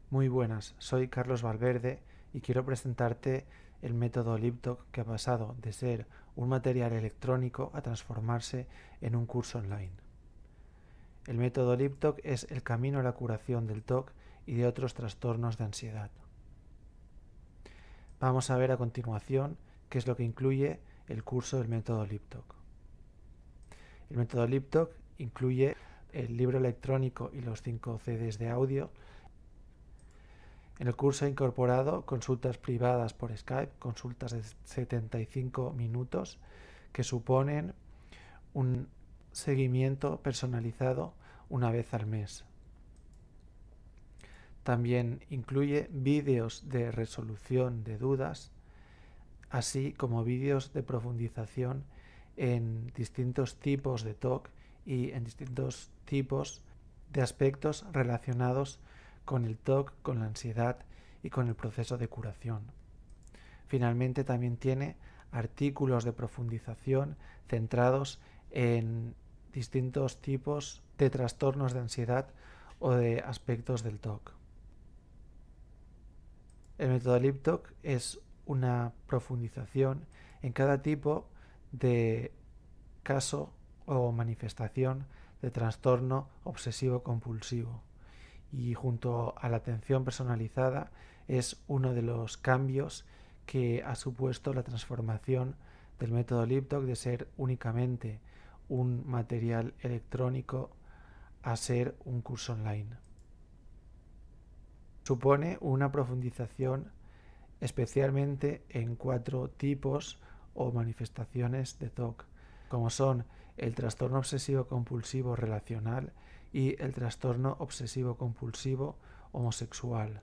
Muy buenas, soy Carlos Valverde y quiero presentarte el método LibTalk que ha pasado de ser un material electrónico a transformarse en un curso online. El método LibTalk es el camino a la curación del TOC y de otros trastornos de ansiedad. Vamos a ver a continuación qué es lo que incluye el curso del método LibTalk. El método LibTalk incluye el libro electrónico y los 5 CDs de audio. En el curso he incorporado consultas privadas por Skype, consultas de 75 minutos que suponen un seguimiento personalizado una vez al mes. También incluye vídeos de resolución de dudas, así como vídeos de profundización en distintos tipos de TOC y en distintos tipos de aspectos relacionados con el TOC, con la ansiedad y con el proceso de curación. Finalmente también tiene artículos de profundización centrados en distintos tipos de trastornos de ansiedad o de aspectos del TOC. El método LibTalk es una profundización en cada tipo de caso o manifestación de trastorno obsesivo compulsivo, y junto a la atención personalizada es uno de los cambios que ha supuesto la transformación del método LibTalk de ser únicamente un material electrónico a ser un curso online. Supone una profundización especialmente en 4 tipos o manifestaciones de TOC, como son el trastorno obsesivo compulsivo relacional y el trastorno obsesivo compulsivo homosexual.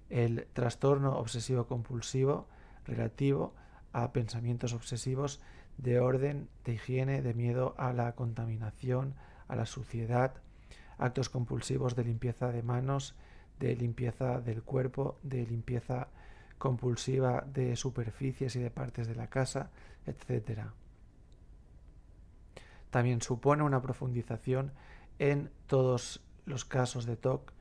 El trastorno obsesivo compulsivo relativo a pensamientos obsesivos de orden, de higiene, de miedo a la contaminación, a la suciedad, actos compulsivos de limpieza de manos, de limpieza del cuerpo, de limpieza compulsiva de superficies y de partes de la casa, etc. También supone una profundización en todos los casos de TOC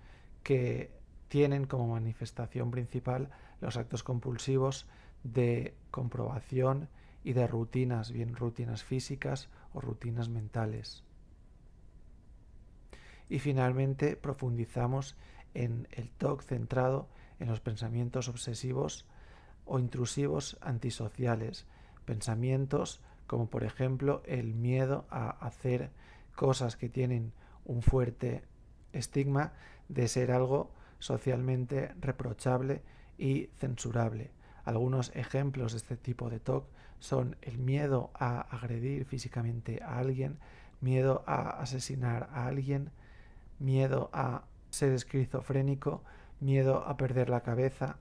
que tienen como manifestación principal los actos compulsivos de comprobación y de rutinas, bien rutinas físicas o rutinas mentales. Y finalmente profundizamos en el TOC centrado en los pensamientos obsesivos o intrusivos antisociales, pensamientos como por ejemplo el miedo a hacer cosas que tienen un fuerte estigma de ser algo socialmente reprochable y censurable. Algunos ejemplos de este tipo de TOC son el miedo a agredir físicamente a alguien, miedo a asesinar a alguien, miedo a ser esquizofrénico, miedo a perder la cabeza,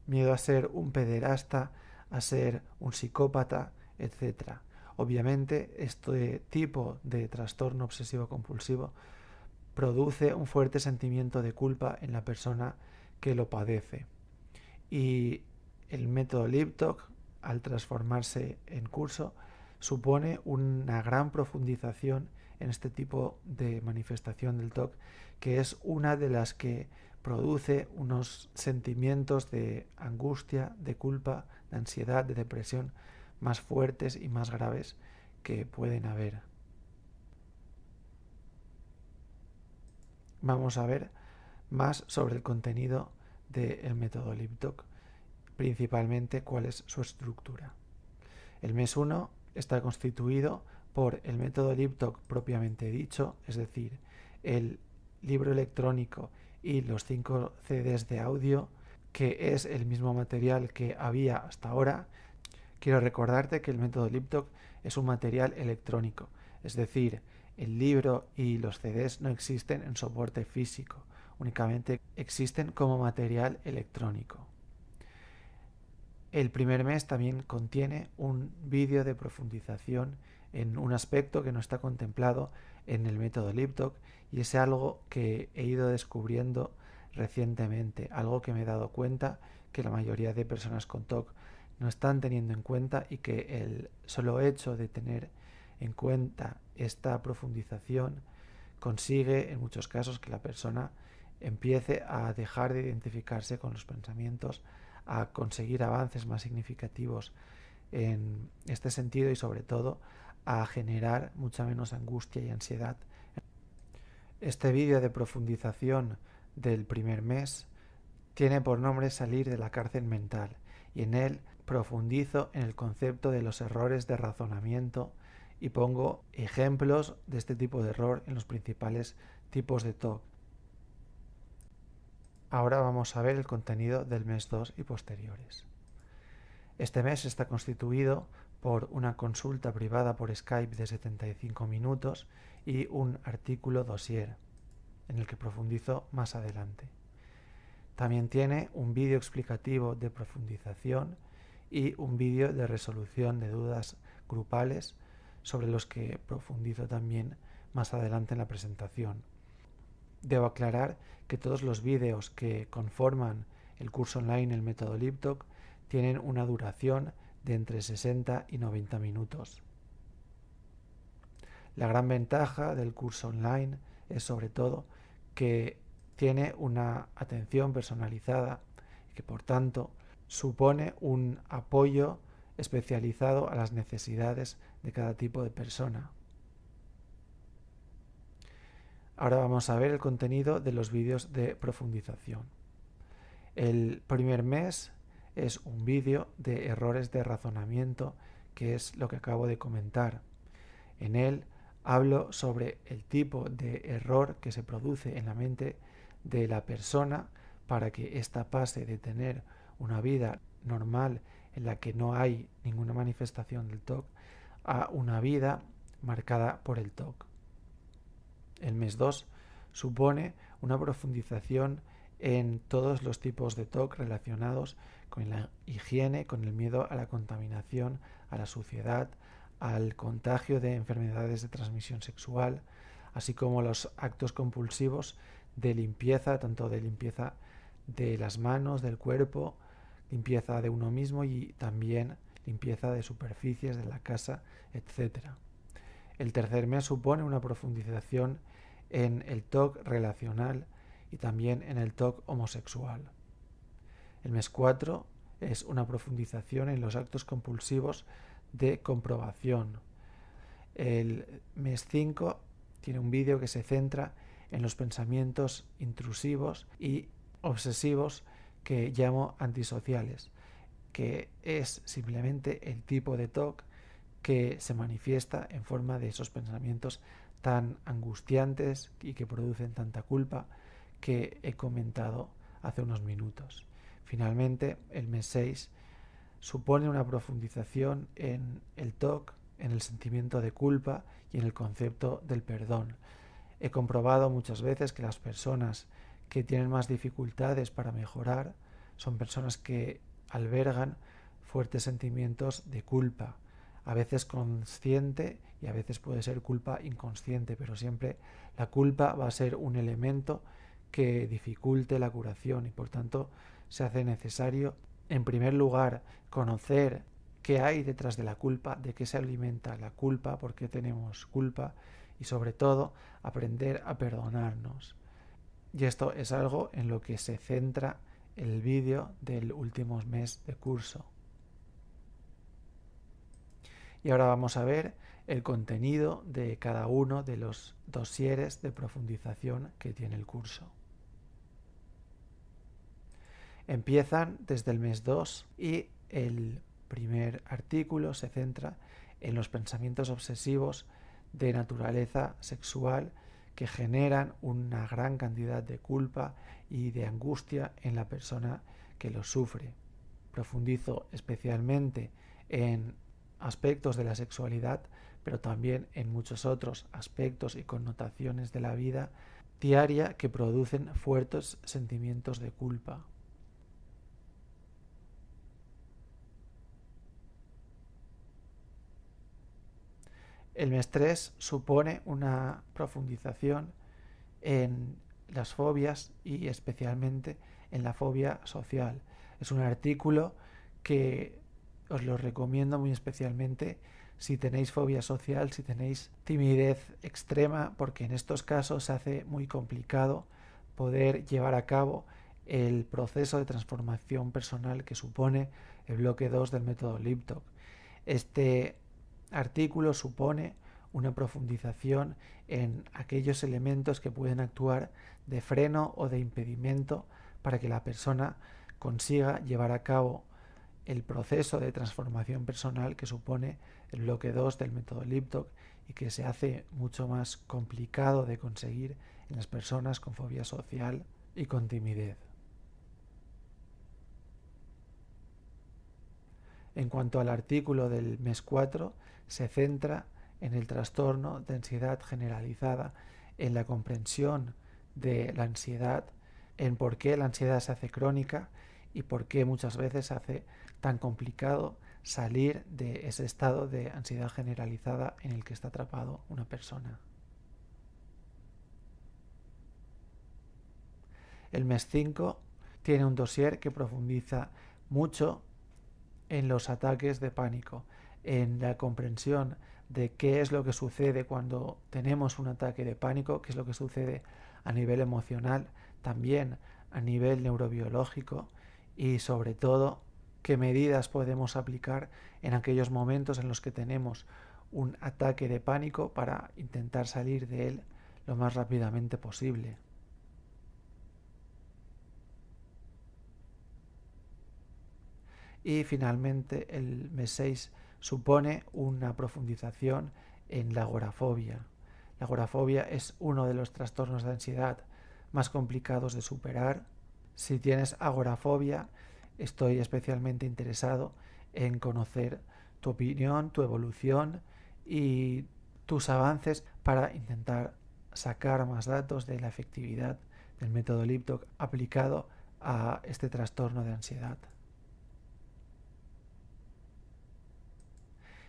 miedo a ser un pederasta, a ser un psicópata, etc. Obviamente, este tipo de trastorno obsesivo compulsivo produce un fuerte sentimiento de culpa en la persona que lo padece. Y el método LibTalk, al transformarse en curso, supone una gran profundización en este tipo de manifestación del TOC, que es una de las que produce unos sentimientos de angustia, de culpa, de ansiedad, de depresión más fuertes y más graves que pueden haber. Vamos a ver más sobre el contenido del método LibTalk, principalmente cuál es su estructura. El mes 1 está constituido por el método LibTalk propiamente dicho, es decir, el libro electrónico y los 5 CDs de audio, que es el mismo material que había hasta ahora. Quiero recordarte que el método LibTalk es un material electrónico, es decir, el libro y los CDs no existen en soporte físico, únicamente existen como material electrónico. El primer mes también contiene un vídeo de profundización en un aspecto que no está contemplado en el método LibTalk, y es algo que he ido descubriendo recientemente, algo que me he dado cuenta que la mayoría de personas con TOC no están teniendo en cuenta, y que el solo hecho de tener en cuenta esta profundización consigue en muchos casos que la persona empiece a dejar de identificarse con los pensamientos, a conseguir avances más significativos en este sentido y sobre todo a generar mucha menos angustia y ansiedad. Este vídeo de profundización del primer mes tiene por nombre Salir de la cárcel mental y en él profundizo en el concepto de los errores de razonamiento y pongo ejemplos de este tipo de error en los principales tipos de TOC. Ahora vamos a ver el contenido del mes 2 y posteriores. Este mes está constituido por una consulta privada por Skype de 75 minutos y un artículo dossier, en el que profundizo más adelante. También tiene un vídeo explicativo de profundización y un vídeo de resolución de dudas grupales sobre los que profundizo también más adelante en la presentación. Debo aclarar que todos los vídeos que conforman el curso online El Método Liptok tienen una duración de entre 60 y 90 minutos. La gran ventaja del curso online es sobre todo que tiene una atención personalizada y que por tanto supone un apoyo especializado a las necesidades de cada tipo de persona. Ahora vamos a ver el contenido de los vídeos de profundización. El primer mes es un vídeo de errores de razonamiento, que es lo que acabo de comentar. En él hablo sobre el tipo de error que se produce en la mente de la persona para que ésta pase de tener una vida normal en la que no hay ninguna manifestación del TOC a una vida marcada por el TOC. El mes 2 supone una profundización en todos los tipos de TOC relacionados con la higiene, con el miedo a la contaminación, a la suciedad, al contagio de enfermedades de transmisión sexual, así como los actos compulsivos de limpieza, tanto de limpieza de las manos, del cuerpo, limpieza de uno mismo y también limpieza de superficies de la casa, etc. El tercer mes supone una profundización en el TOC relacional y también en el TOC homosexual. El mes 4 es una profundización en los actos compulsivos de comprobación. El mes 5 tiene un vídeo que se centra en los pensamientos intrusivos y obsesivos que llamo antisociales, que es simplemente el tipo de TOC que se manifiesta en forma de esos pensamientos tan angustiantes y que producen tanta culpa que he comentado hace unos minutos. Finalmente, el mes 6 supone una profundización en el TOC, en el sentimiento de culpa y en el concepto del perdón. He comprobado muchas veces que las personas que tienen más dificultades para mejorar son personas que albergan fuertes sentimientos de culpa, a veces consciente y a veces puede ser culpa inconsciente, pero siempre la culpa va a ser un elemento que dificulte la curación y por tanto se hace necesario, en primer lugar, conocer qué hay detrás de la culpa, de qué se alimenta la culpa, por qué tenemos culpa y sobre todo aprender a perdonarnos. Y esto es algo en lo que se centra el vídeo del último mes de curso. Y ahora vamos a ver el contenido de cada uno de los dosieres de profundización que tiene el curso. Empiezan desde el mes 2 y el primer artículo se centra en los pensamientos obsesivos de naturaleza sexual que generan una gran cantidad de culpa y de angustia en la persona que los sufre. Profundizo especialmente en aspectos de la sexualidad, pero también en muchos otros aspectos y connotaciones de la vida diaria que producen fuertes sentimientos de culpa. El mes 3 supone una profundización en las fobias y especialmente en la fobia social. Es un artículo que os lo recomiendo muy especialmente si tenéis fobia social, si tenéis timidez extrema, porque en estos casos se hace muy complicado poder llevar a cabo el proceso de transformación personal que supone el bloque 2 del método Liptok. Este artículo supone una profundización en aquellos elementos que pueden actuar de freno o de impedimento para que la persona consiga llevar a cabo el proceso de transformación personal que supone el bloque 2 del método Liptok y que se hace mucho más complicado de conseguir en las personas con fobia social y con timidez. En cuanto al artículo del mes 4, se centra en el trastorno de ansiedad generalizada, en la comprensión de la ansiedad, en por qué la ansiedad se hace crónica y por qué muchas veces se hace tan complicado salir de ese estado de ansiedad generalizada en el que está atrapado una persona. El mes 5 tiene un dossier que profundiza mucho en los ataques de pánico, en la comprensión de qué es lo que sucede cuando tenemos un ataque de pánico, qué es lo que sucede a nivel emocional, también a nivel neurobiológico y sobre todo qué medidas podemos aplicar en aquellos momentos en los que tenemos un ataque de pánico para intentar salir de él lo más rápidamente posible. Y finalmente el mes 6 supone una profundización en la agorafobia. La agorafobia es uno de los trastornos de ansiedad más complicados de superar. Si tienes agorafobia, estoy especialmente interesado en conocer tu opinión, tu evolución y tus avances para intentar sacar más datos de la efectividad del método Liptok aplicado a este trastorno de ansiedad.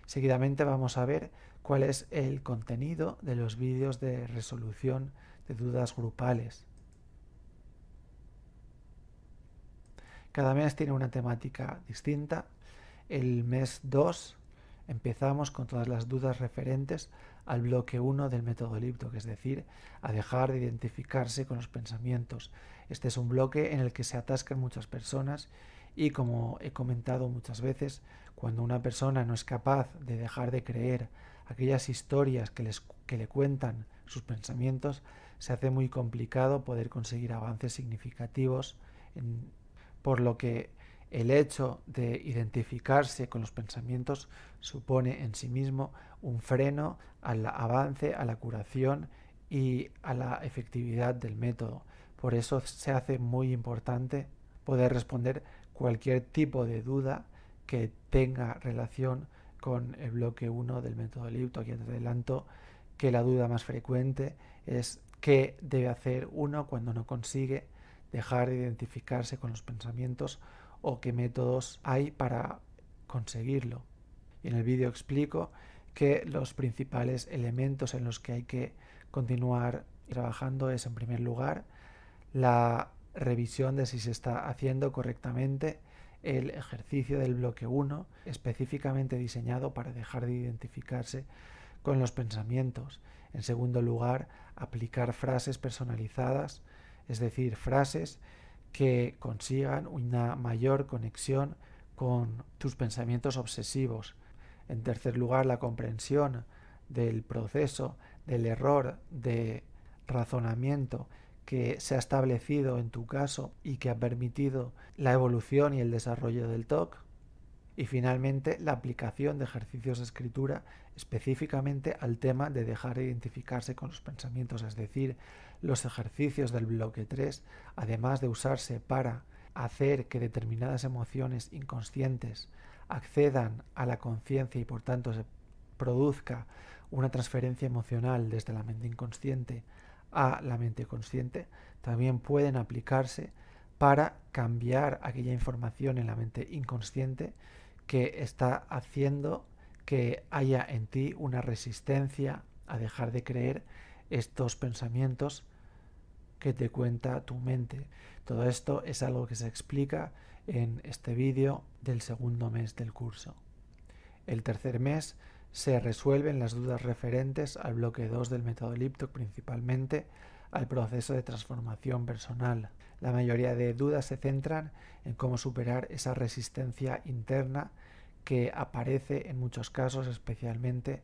Seguidamente vamos a ver cuál es el contenido de los vídeos de resolución de dudas grupales. Cada mes tiene una temática distinta. El mes 2 empezamos con todas las dudas referentes al bloque 1 del método Liptok, es decir, a dejar de identificarse con los pensamientos. Este es un bloque en el que se atascan muchas personas y, como he comentado muchas veces, cuando una persona no es capaz de dejar de creer aquellas historias que le cuentan sus pensamientos, se hace muy complicado poder conseguir avances significativos, por lo que el hecho de identificarse con los pensamientos supone en sí mismo un freno al avance, a la curación y a la efectividad del método. Por eso se hace muy importante poder responder cualquier tipo de duda que tenga relación con el bloque 1 del método Liptok. Aquí te adelanto que la duda más frecuente es qué debe hacer uno cuando no consigue dejar de identificarse con los pensamientos o qué métodos hay para conseguirlo. Y en el vídeo explico que los principales elementos en los que hay que continuar trabajando es, en primer lugar, la revisión de si se está haciendo correctamente el ejercicio del bloque 1, específicamente diseñado para dejar de identificarse con los pensamientos. En segundo lugar, aplicar frases personalizadas, es decir, frases que consigan una mayor conexión con tus pensamientos obsesivos. En tercer lugar, la comprensión del proceso, del error de razonamiento que se ha establecido en tu caso y que ha permitido la evolución y el desarrollo del TOC. Y finalmente, la aplicación de ejercicios de escritura específicamente al tema de dejar de identificarse con los pensamientos, es decir, los ejercicios del bloque 3, además de usarse para hacer que determinadas emociones inconscientes accedan a la conciencia y por tanto se produzca una transferencia emocional desde la mente inconsciente a la mente consciente, también pueden aplicarse para cambiar aquella información en la mente inconsciente que está haciendo que haya en ti una resistencia a dejar de creer estos pensamientos que te cuenta tu mente. Todo esto es algo que se explica en este vídeo del segundo mes del curso. El tercer mes se resuelven las dudas referentes al bloque 2 del método Liptok, principalmente al proceso de transformación personal. La mayoría de dudas se centran en cómo superar esa resistencia interna que aparece en muchos casos, especialmente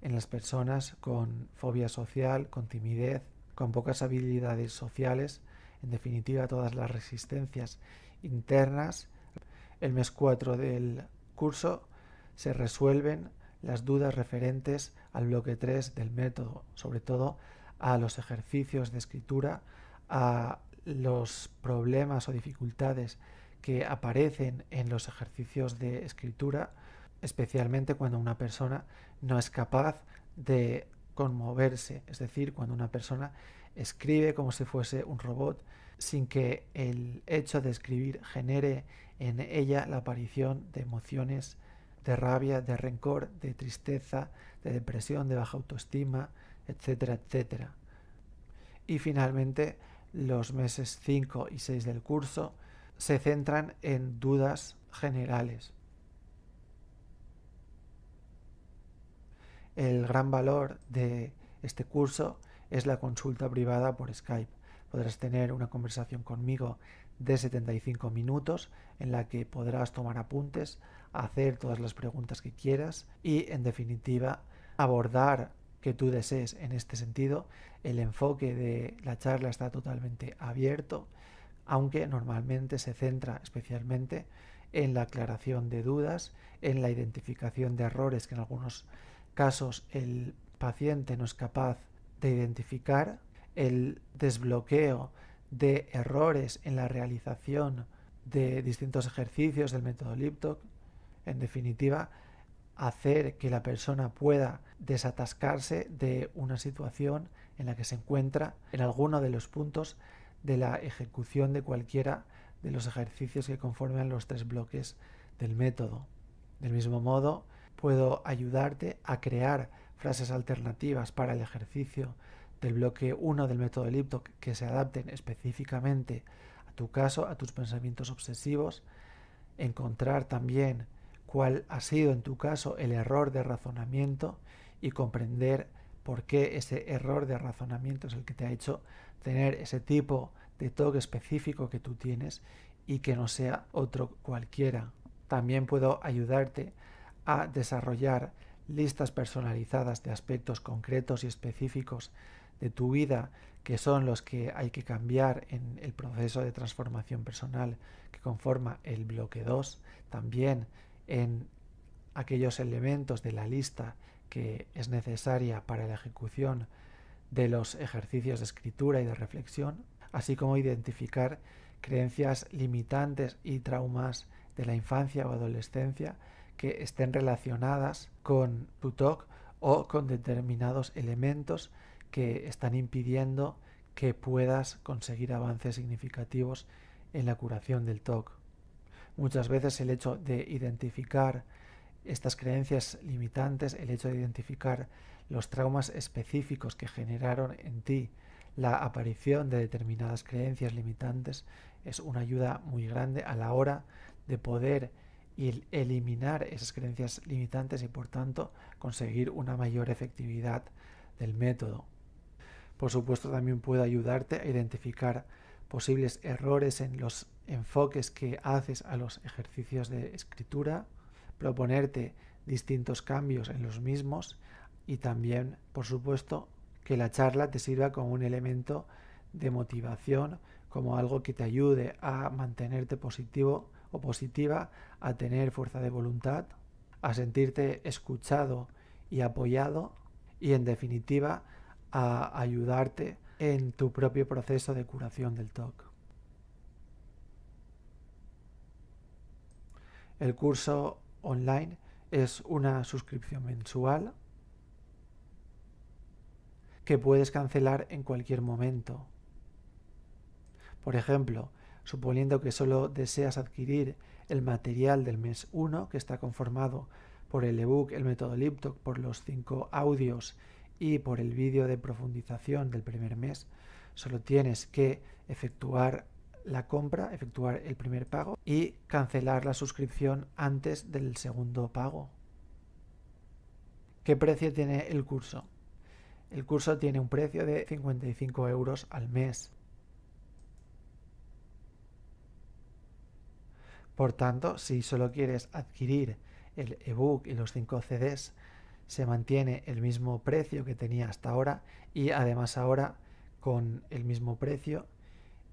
en las personas con fobia social, con timidez, con pocas habilidades sociales, en definitiva todas las resistencias internas. El mes 4 del curso se resuelven las dudas referentes al bloque 3 del método, sobre todo a los ejercicios de escritura, a los problemas o dificultades que aparecen en los ejercicios de escritura, especialmente cuando una persona no es capaz de conmoverse, es decir, cuando una persona escribe como si fuese un robot sin que el hecho de escribir genere en ella la aparición de emociones de rabia, de rencor, de tristeza, de depresión, de baja autoestima, etcétera, etcétera. Y finalmente, los meses 5 y 6 del curso se centran en dudas generales. El gran valor de este curso es la consulta privada por Skype. Podrás tener una conversación conmigo de 75 minutos en la que podrás tomar apuntes, hacer todas las preguntas que quieras y, en definitiva, abordar que tú desees. En este sentido, el enfoque de la charla está totalmente abierto, aunque normalmente se centra especialmente en la aclaración de dudas, en la identificación de errores que en algunos casos el paciente no es capaz de identificar, el desbloqueo de errores en la realización de distintos ejercicios del método Liptok, en definitiva, hacer que la persona pueda desatascarse de una situación en la que se encuentra en alguno de los puntos de la ejecución de cualquiera de los ejercicios que conforman los 3 bloques del método. Del mismo modo, puedo ayudarte a crear frases alternativas para el ejercicio del bloque 1 del método Liptok que se adapten específicamente a tu caso, a tus pensamientos obsesivos, encontrar también cuál ha sido en tu caso el error de razonamiento y comprender por qué ese error de razonamiento es el que te ha hecho tener ese tipo de TOC específico que tú tienes y que no sea otro cualquiera. También puedo ayudarte a desarrollar listas personalizadas de aspectos concretos y específicos de tu vida que son los que hay que cambiar en el proceso de transformación personal que conforma el bloque 2, también en aquellos elementos de la lista que es necesaria para la ejecución de los ejercicios de escritura y de reflexión, así como identificar creencias limitantes y traumas de la infancia o adolescencia que estén relacionadas con tu TOC o con determinados elementos que están impidiendo que puedas conseguir avances significativos en la curación del TOC. Muchas veces el hecho de identificar estas creencias limitantes, el hecho de identificar los traumas específicos que generaron en ti la aparición de determinadas creencias limitantes es una ayuda muy grande a la hora de poder eliminar esas creencias limitantes y por tanto conseguir una mayor efectividad del método. Por supuesto, también puedo ayudarte a identificar posibles errores en los enfoques que haces a los ejercicios de escritura, proponerte distintos cambios en los mismos y también, por supuesto, que la charla te sirva como un elemento de motivación, como algo que te ayude a mantenerte positivo o positiva, a tener fuerza de voluntad, a sentirte escuchado y apoyado y, en definitiva, a ayudarte en tu propio proceso de curación del TOC. El curso online es una suscripción mensual que puedes cancelar en cualquier momento. Por ejemplo, suponiendo que solo deseas adquirir el material del mes 1, que está conformado por el ebook, el método Liptok, por los 5 audios y por el vídeo de profundización del primer mes, solo tienes que efectuar la compra, efectuar el primer pago y cancelar la suscripción antes del segundo pago. ¿Qué precio tiene el curso? El curso tiene un precio de 55 euros al mes. Por tanto, si solo quieres adquirir el ebook y los 5 CDs, se mantiene el mismo precio que tenía hasta ahora y además ahora con el mismo precio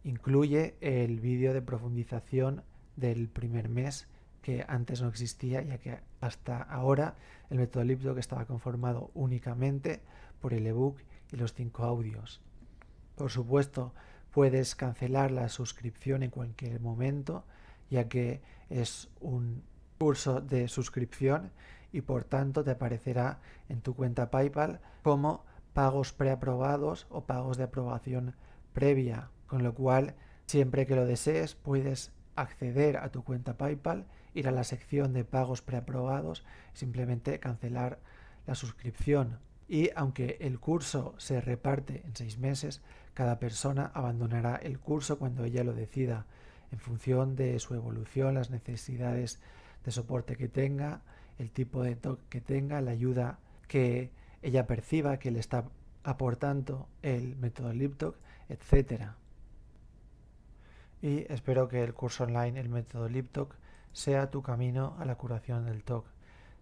incluye el vídeo de profundización del primer mes que antes no existía, ya que hasta ahora el método LibDoc estaba conformado únicamente por el ebook y los 5 audios. Por supuesto, puedes cancelar la suscripción en cualquier momento, ya que es un curso de suscripción y por tanto te aparecerá en tu cuenta PayPal como pagos preaprobados o pagos de aprobación previa, con lo cual siempre que lo desees puedes acceder a tu cuenta PayPal, ir a la sección de pagos preaprobados y simplemente cancelar la suscripción. Y aunque el curso se reparte en 6 meses, cada persona abandonará el curso cuando ella lo decida, en función de su evolución, las necesidades de soporte que tenga, el tipo de TOC que tenga, la ayuda que ella perciba que le está aportando el método LibDoc, etc. Y espero que el curso online, el método LibDoc, sea tu camino a la curación del TOC,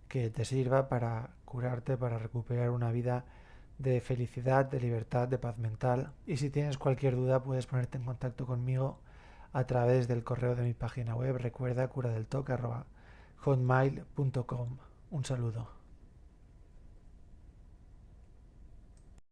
que te sirva para curarte, para recuperar una vida de felicidad, de libertad, de paz mental. Y si tienes cualquier duda puedes ponerte en contacto conmigo a través del correo de mi página web. Recuerda curadeltoc@hotmail.com. Un saludo.